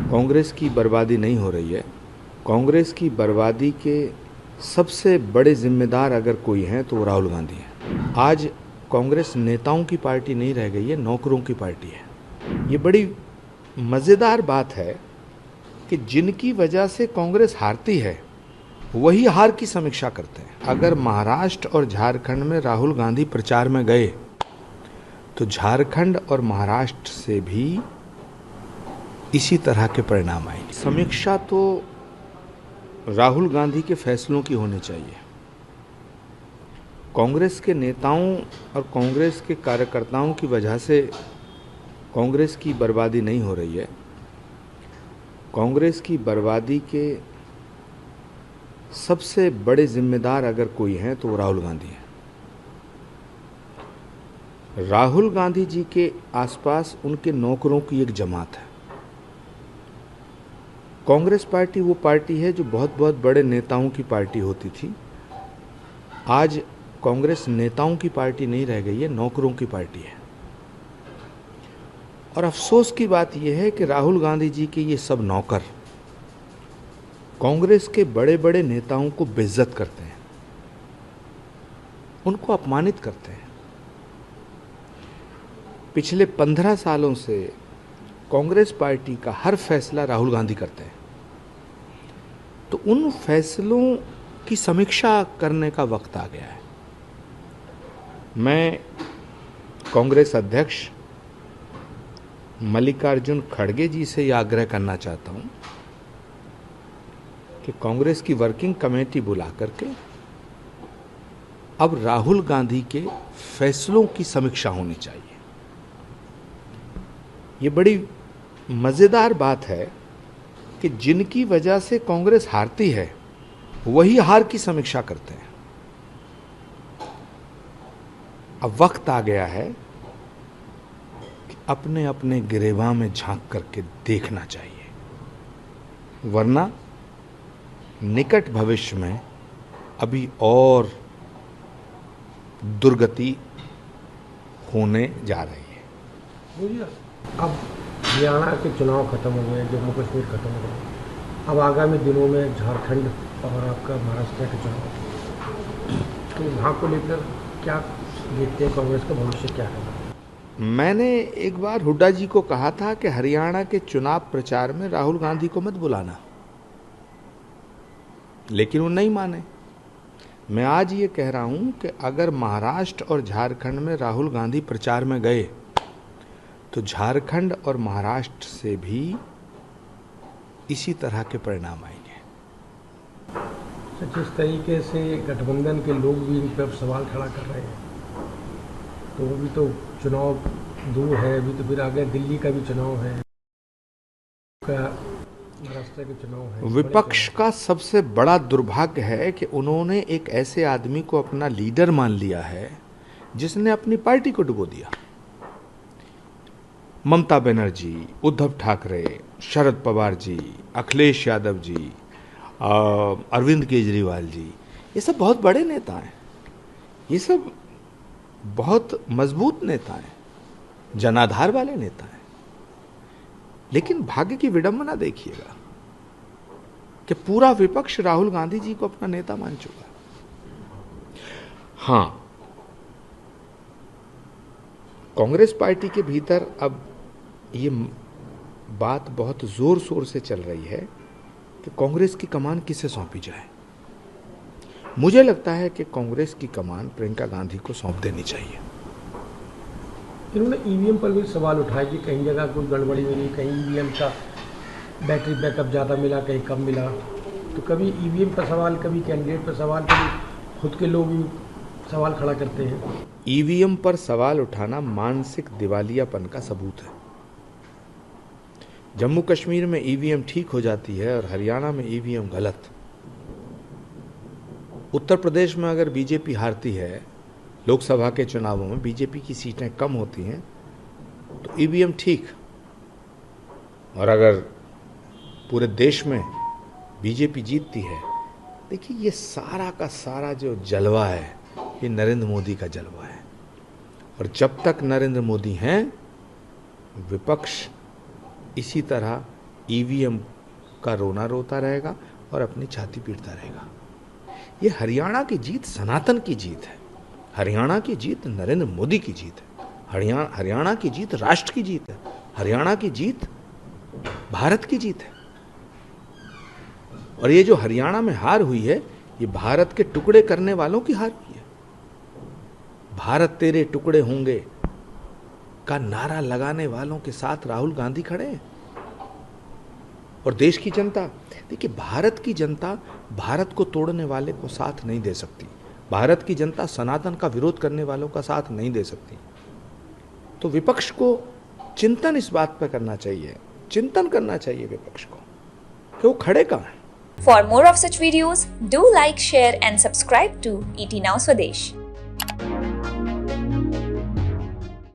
कांग्रेस की बर्बादी नहीं हो रही है। कांग्रेस की बर्बादी के सबसे बड़े जिम्मेदार अगर कोई हैं तो वो राहुल गांधी हैं। आज कांग्रेस नेताओं की पार्टी नहीं रह गई है, नौकरों की पार्टी है। ये बड़ी मज़ेदार बात है कि जिनकी वजह से कांग्रेस हारती है वही हार की समीक्षा करते हैं। अगर महाराष्ट्र और झारखंड में राहुल गांधी प्रचार में गए तो झारखंड और महाराष्ट्र से भी इसी तरह के परिणाम आएंगे। समीक्षा तो राहुल गांधी के फैसलों की होनी चाहिए। कांग्रेस के नेताओं और कांग्रेस के कार्यकर्ताओं की वजह से कांग्रेस की बर्बादी नहीं हो रही है। कांग्रेस की बर्बादी के सबसे बड़े जिम्मेदार अगर कोई हैं तो वो राहुल गांधी हैं। राहुल गांधी जी के आसपास उनके नौकरों की एक जमात है। कांग्रेस पार्टी वो पार्टी है जो बहुत बहुत बड़े नेताओं की पार्टी होती थी। आज कांग्रेस नेताओं की पार्टी नहीं रह गई है, नौकरों की पार्टी है। और अफसोस की बात यह है कि राहुल गांधी जी के ये सब नौकर कांग्रेस के बड़े बड़े नेताओं को बेइज्जत करते हैं, उनको अपमानित करते हैं। पिछले 15 सालों से कांग्रेस पार्टी का हर फैसला राहुल गांधी करते हैं, तो उन फैसलों की समीक्षा करने का वक्त आ गया है। मैं कांग्रेस अध्यक्ष मल्लिकार्जुन खड़गे जी से यह आग्रह करना चाहता हूं कि कांग्रेस की वर्किंग कमेटी बुला करके अब राहुल गांधी के फैसलों की समीक्षा होनी चाहिए। ये बड़ी मज़ेदार बात है कि जिनकी वजह से कांग्रेस हारती है वही हार की समीक्षा करते हैं। अब वक्त आ गया है कि अपने अपने गिरेबान में झांक करके देखना चाहिए, वरना निकट भविष्य में अभी और दुर्गति होने जा रही है। अब हरियाणा के चुनाव खत्म हो गए, जम्मू कश्मीर खत्म हो गए, अब आगामी दिनों में झारखंड और आपका महाराष्ट्र के चुनाव, तो वहाँ को लेकर क्या देखते हैं, कांग्रेस का भविष्य क्या है? मैंने एक बार हुड्डा जी को कहा था कि हरियाणा के चुनाव प्रचार में राहुल गांधी को मत बुलाना, लेकिन वो नहीं माने। मैं आज ये कह रहा हूं कि अगर महाराष्ट्र और झारखंड में राहुल गांधी प्रचार में गए तो झारखंड और महाराष्ट्र से भी इसी तरह के परिणाम आएंगे। जिस तरीके से गठबंधन के लोग भी इन पर सवाल खड़ा कर रहे हैं, तो अभी तो चुनाव दूर है, अभी तो फिर आगे दिल्ली का भी चुनाव है, महाराष्ट्र के चुनाव है। विपक्ष का सबसे बड़ा दुर्भाग्य है कि उन्होंने एक ऐसे आदमी को अपना लीडर मान लिया है जिसने अपनी पार्टी को डुबो दिया। ममता बनर्जी, उद्धव ठाकरे, शरद पवार जी, अखिलेश यादव जी, अरविंद केजरीवाल जी, ये सब बहुत बड़े नेता हैं, ये सब बहुत मजबूत नेता हैं, जनाधार वाले नेता हैं। लेकिन भाग्य की विडंबना देखिएगा कि पूरा विपक्ष राहुल गांधी जी को अपना नेता मान चुका है। हाँ, कांग्रेस पार्टी के भीतर अब ये बात बहुत जोर शोर से चल रही है कि कांग्रेस की कमान किसे सौंपी जाए। मुझे लगता है कि कांग्रेस की कमान प्रियंका गांधी को सौंप देनी चाहिए। इन्होंने ईवीएम पर भी सवाल उठाया कि कहीं जगह कोई गड़बड़ी मिली, कहीं ईवीएम का बैटरी बैकअप ज़्यादा मिला, कहीं कम मिला। तो कभी ईवीएम पर सवाल, कभी कैंडिडेट पर सवाल, कभी खुद के लोग भी सवाल खड़ा करते हैं। ईवीएम पर सवाल उठाना मानसिक दिवालियापन का सबूत है। जम्मू कश्मीर में ईवीएम ठीक हो जाती है और हरियाणा में ईवीएम गलत। उत्तर प्रदेश में अगर बीजेपी हारती है, लोकसभा के चुनावों में बीजेपी की सीटें कम होती हैं, तो ईवीएम ठीक। और अगर पूरे देश में बीजेपी जीतती है, देखिए ये सारा का सारा जो जलवा है, ये नरेंद्र मोदी का जलवा है। और जब तक नरेंद्र मोदी हैं, विपक्ष इसी तरह ईवीएम का रोना रोता रहेगा और अपनी छाती पीटता रहेगा। ये हरियाणा की जीत सनातन की जीत है, हरियाणा की जीत नरेंद्र मोदी की जीत है, हरियाणा की जीत राष्ट्र की जीत है, हरियाणा की जीत भारत की जीत है। और ये जो हरियाणा में हार हुई है, ये भारत के टुकड़े करने वालों की हार हुई है। भारत तेरे टुकड़े होंगे का नारा लगाने वालों के साथ राहुल गांधी खड़े हैं। और देश की जनता, देखिए भारत की जनता भारत को तोड़ने वाले को साथ नहीं दे सकती, भारत की जनता सनातन का विरोध करने वालों का साथ नहीं दे सकती। तो विपक्ष को चिंतन इस बात पर करना चाहिए, चिंतन करना चाहिए विपक्ष को कि वो खड़े कहाँ हैं। For more of such videos, do like, share and subscribe to ET Now Swadesh.